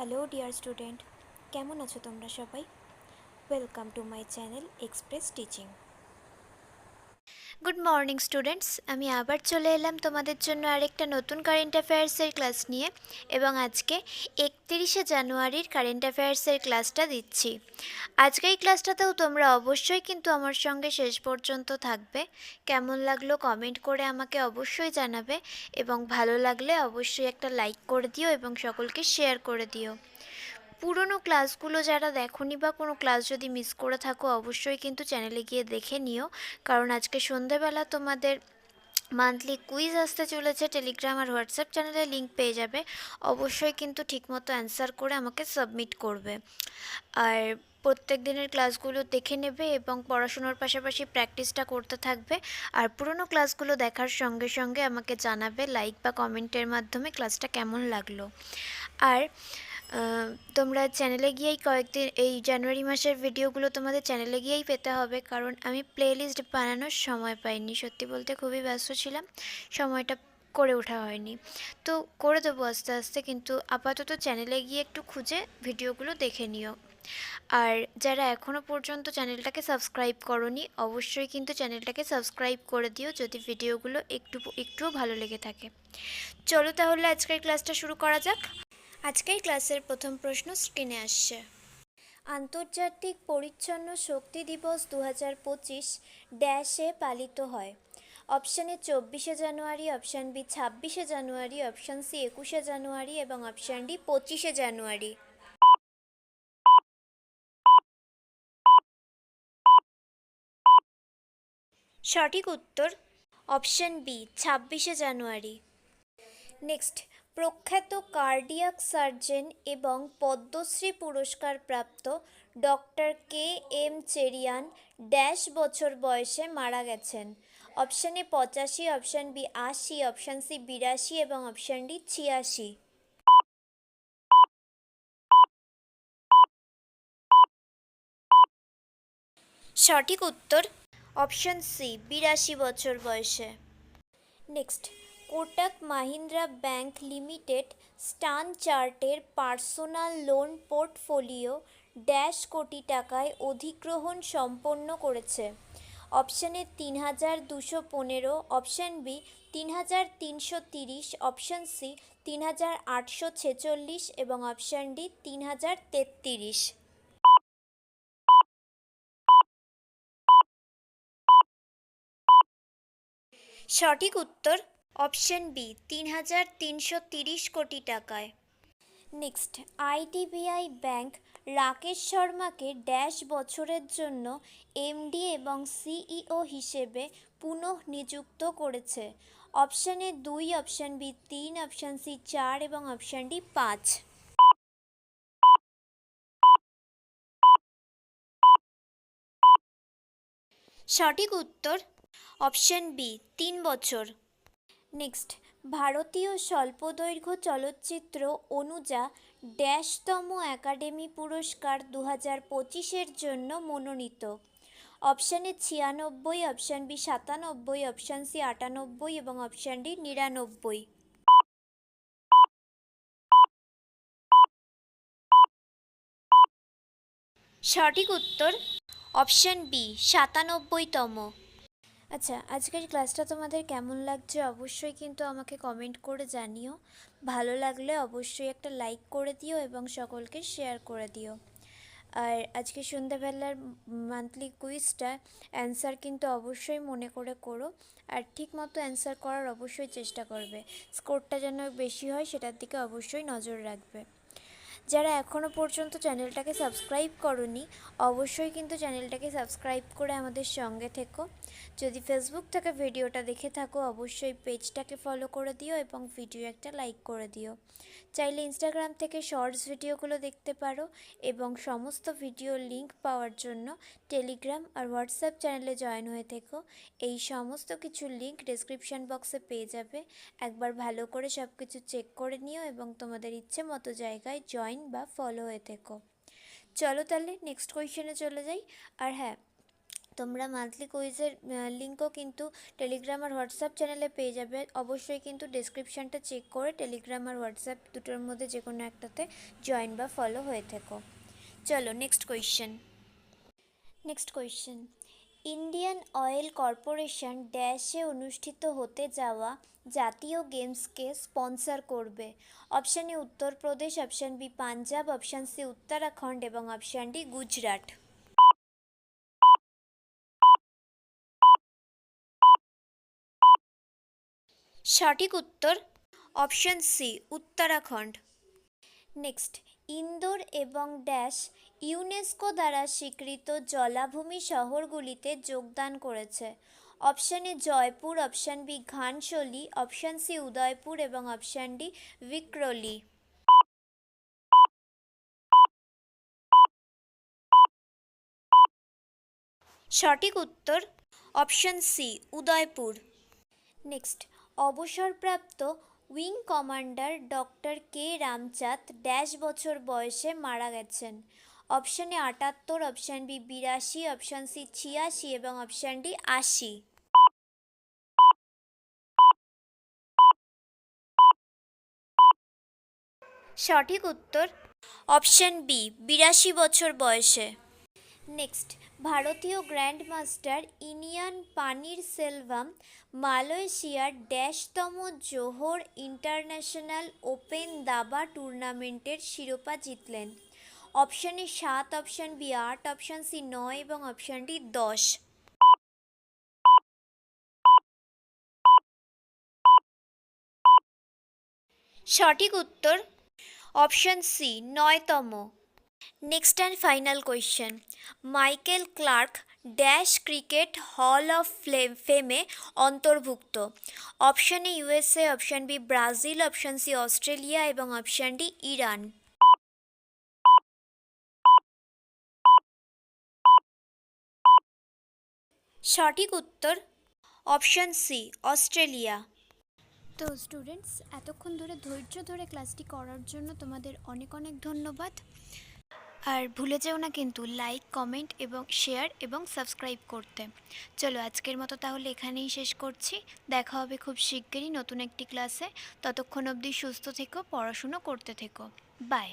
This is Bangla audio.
হ্যালো ডিয়ার স্টুডেন্ট, কেমন আছো তোমরা সবাই? Welcome to my channel express teaching. Good morning students, আমি আবার চলে এলাম তোমাদের জন্য আরেকটা নতুন কারেন্ট অ্যাফেয়ার্সের ক্লাস নিয়ে। এবং আজকে 31শে জানুয়ারির কারেন্ট অ্যাফেয়ার্সের ক্লাসটা দিচ্ছি। আজকে এই ক্লাসটাতেও তোমরা অবশ্যই কিন্তু আমার সঙ্গে শেষ পর্যন্ত থাকবে। কেমন লাগলো কমেন্ট করে আমাকে অবশ্যই জানাবে, এবং ভালো লাগলে অবশ্যই একটা লাইক করে দিও এবং সকলকে শেয়ার করে দিও। পুরনো ক্লাসগুলো যারা দেখোনি বা কোনো ক্লাস যদি মিস করে থাকো অবশ্যই কিন্তু চ্যানেলে গিয়ে দেখে নিও, কারণ আজকে সন্ধেবেলা তোমাদের মান্থলি কুইজ আসতে চলেছে। টেলিগ্রাম আর হোয়াটসঅ্যাপ চ্যানেলে লিঙ্ক পেয়ে যাবে। অবশ্যই কিন্তু ঠিকমতো অ্যান্সার করে আমাকে সাবমিট করবে। আর প্রত্যেক দিনের ক্লাসগুলো দেখে নেবে এবং পড়াশোনার পাশাপাশি প্র্যাকটিসটা করতে থাকবে। আর পুরনো ক্লাসগুলো দেখার সঙ্গে সঙ্গে আমাকে জানাবে লাইক বা কমেন্টের মাধ্যমে ক্লাসটা কেমন লাগলো। আর তোমরা চ্যানেলে গিয়েই কয়েকদিন এই জানুয়ারি মাসের ভিডিওগুলো তোমাদের চ্যানেলে গিয়েই পেতে হবে, কারণ আমি প্লেলিস্ট বানানোর সময় পাইনি। সত্যি বলতে খুবই ব্যস্ত ছিলাম, সময়টা করে ওঠা হয়নি। তো করে দেবো আস্তে আস্তে, কিন্তু আপাতত চ্যানেলে গিয়ে একটু খুঁজে ভিডিওগুলো দেখে নিও। আর যারা এখনও পর্যন্ত চ্যানেলটাকে সাবস্ক্রাইব করোনি অবশ্যই কিন্তু চ্যানেলটাকে সাবস্ক্রাইব করে দিও, যদি ভিডিওগুলো একটুও ভালো লেগে থাকে। চলো তাহলে আজকের ক্লাসটা শুরু করা যাক। আজকের ক্লাসের প্রথম প্রশ্ন স্ক্রিনে আসছে। আন্তর্জাতিক পরিচ্ছন্ন শক্তি দিবস 2025 ড্যাশে পালিত হয়? অপশান এ 24শে জানুয়ারি, অপশান বি 26শে জানুয়ারি, অপশান সি 21শে জানুয়ারি এবং অপশান ডি 25শে জানুয়ারি। সঠিক উত্তর অপশান বি 26শে জানুয়ারি। নেক্সট, প্রখ্যাত কার্ডিয়াক সার্জন এবং পদ্মশ্রী পুরস্কার প্রাপ্ত doctor K M Cherian dash বছর বয়সে মারা গেছেন? Option A 85, option B 80, option C 82 এবং অপশান ডি 86। সঠিক উত্তর অপশান সি 82 বছর বয়সে। Next, Kotak Mahindra bank limited স্টান চার্টের পার্সোনাল লোন পোর্টফোলিও ড্যাশ কোটি টাকায় অধিগ্রহণ সম্পন্ন করেছে? Option A 3215, option B 3330, option C 3846 এবং অপশান ডি 3033। সঠিক উত্তর অপশান বি 3330 কোটি টাকায়। নেক্সট, আইডিবিআই ব্যাংক রাকেশ শর্মাকে ড্যাশ বছরের জন্য এমডি এবং সিইও হিসেবে পুনঃনিযুক্ত করেছে? Option A 2, option B 3, option C 4 এবং অপশান ডি 5। সঠিক উত্তর অপশান বি 3 বছর। নেক্সট, ভারতীয় স্বল্পদৈর্ঘ্য চলচ্চিত্র অনুজা ড্যাশতম একাডেমি পুরস্কার 2025-এর জন্য মনোনীত? Option A 96, option B 97, option C 98 এবং অপশান ডি 99। সঠিক উত্তর অপশান বি 97তম। আচ্ছা, আজকের ক্লাসটা তোমাদের কেমন লাগছে অবশ্যই কিন্তু আমাকে কমেন্ট করে জানিও। ভালো লাগলে অবশ্যই একটা লাইক করে দিও এবং সকলকে শেয়ার করে দিও। আর আজকে সন্ধ্যাবেলার মান্থলি কুইজটা অ্যান্সার কিন্তু অবশ্যই মনে করে করো, আর ঠিক মতো অ্যান্সার করার অবশ্যই চেষ্টা করবে। স্কোরটা যেন বেশি হয় সেটার দিকে অবশ্যই নজর রাখবে। যারা এখনও পর্যন্ত চ্যানেলটাকে সাবস্ক্রাইব করোনি অবশ্যই কিন্তু চ্যানেলটাকে সাবস্ক্রাইব করে আমাদের সঙ্গে থেকো। যদি ফেসবুক থেকে ভিডিওটা দেখে থাকো অবশ্যই পেজটাকে ফলো করে দিও এবং ভিডিও একটা লাইক করে দিও। চাইলে ইনস্টাগ্রাম থেকে শর্টস ভিডিওগুলো দেখতে পারো এবং সমস্ত ভিডিওর লিঙ্ক পাওয়ার জন্য টেলিগ্রাম আর হোয়াটসঅ্যাপ চ্যানেলে জয়েন হয়ে থেকো। এই সমস্ত কিছুর লিঙ্ক ডেসক্রিপশন বক্সে পেয়ে যাবে। একবার ভালো করে সব কিছু চেক করে নিও এবং তোমাদের ইচ্ছে মতো জায়গায় জয়েন বা ফলো হয়ে থেকো। চলো তাহলে নেক্সট কোয়েশ্চেনে চলে যাই। আর হ্যাঁ, তোমরা মান্থলি কুইজের লিঙ্কও কিন্তু টেলিগ্রাম আর হোয়াটসঅ্যাপ চ্যানেলে পেয়ে যাবে। অবশ্যই কিন্তু ডেসক্রিপশানটা চেক করে টেলিগ্রাম আর হোয়াটসঅ্যাপ দুটোর মধ্যে যে কোনো একটাতে জয়েন বা ফলো হয়ে থেকো। চলো next question. Indian oil corporation ড্যাশে অনুষ্ঠিত হতে যাওয়া জাতীয় গেমসকে স্পন্সর করবে? Option A Uttar Pradesh, option B Punjab, option C Uttarakhand এবং অপশান ডি গুজরাট। সঠিক উত্তর option C Uttarakhand. Next, Indore এবং ড্যাশ ইউনেস্কো দ্বারা স্বীকৃত জলাভূমি শহরগুলিতে যোগদান করেছে? Option A Jaipur, option B Ghansoli, option C Udaipur এবং অপশান ডি ভিক্রোলি। সঠিক উত্তর অপশান সি উদয়পুর। নেক্সট, অবসরপ্রাপ্ত উইং কমান্ডার ডক্টর কে রামচাঁদ ড্যাশ বছর বয়সে মারা গেছেন? Option A ৭৮, option B ৮২, option C ৮৬ এবং অপশান ডি ৮০। সঠিক উত্তর অপশান বি ৮২ বছর বয়সে। নেক্সট, ভারতীয় গ্র্যান্ড মাস্টার ইনিয়ান পানির সেলভাম মালয়েশিয়ার ড্যাশতম জোহর ইন্টারন্যাশনাল ওপেন দাবা টুর্নামেন্টের শিরোপা জিতলেন? Option A ৭, option B ৮, option C ৯ এবং অপশান ডি ১০। সঠিক উত্তর অপশান সি ৯তম। Next and final question. Michael Clarke dash cricket hall of ফেমে অন্তর্ভুক্ত? Option A USA, option B Brazil, option C Australia এবং অপশান ডি ইরান। সঠিক উত্তর অপশান সি অস্ট্রেলিয়া। তো স্টুডেন্টস, এতক্ষণ ধরে ধৈর্য ধরে ক্লাসটি করার জন্য তোমাদের অনেক অনেক ধন্যবাদ। আর ভুলে যেও না কিন্তু লাইক, কমেন্ট এবং শেয়ার এবং সাবস্ক্রাইব করতে। চলো আজকের মতো তাহলে এখানেই শেষ করছি। দেখা হবে খুব শিগগিরই নতুন একটি ক্লাসে। ততক্ষণ অবধি সুস্থ থেকো, পড়াশুনো করতে থেকো। বাই।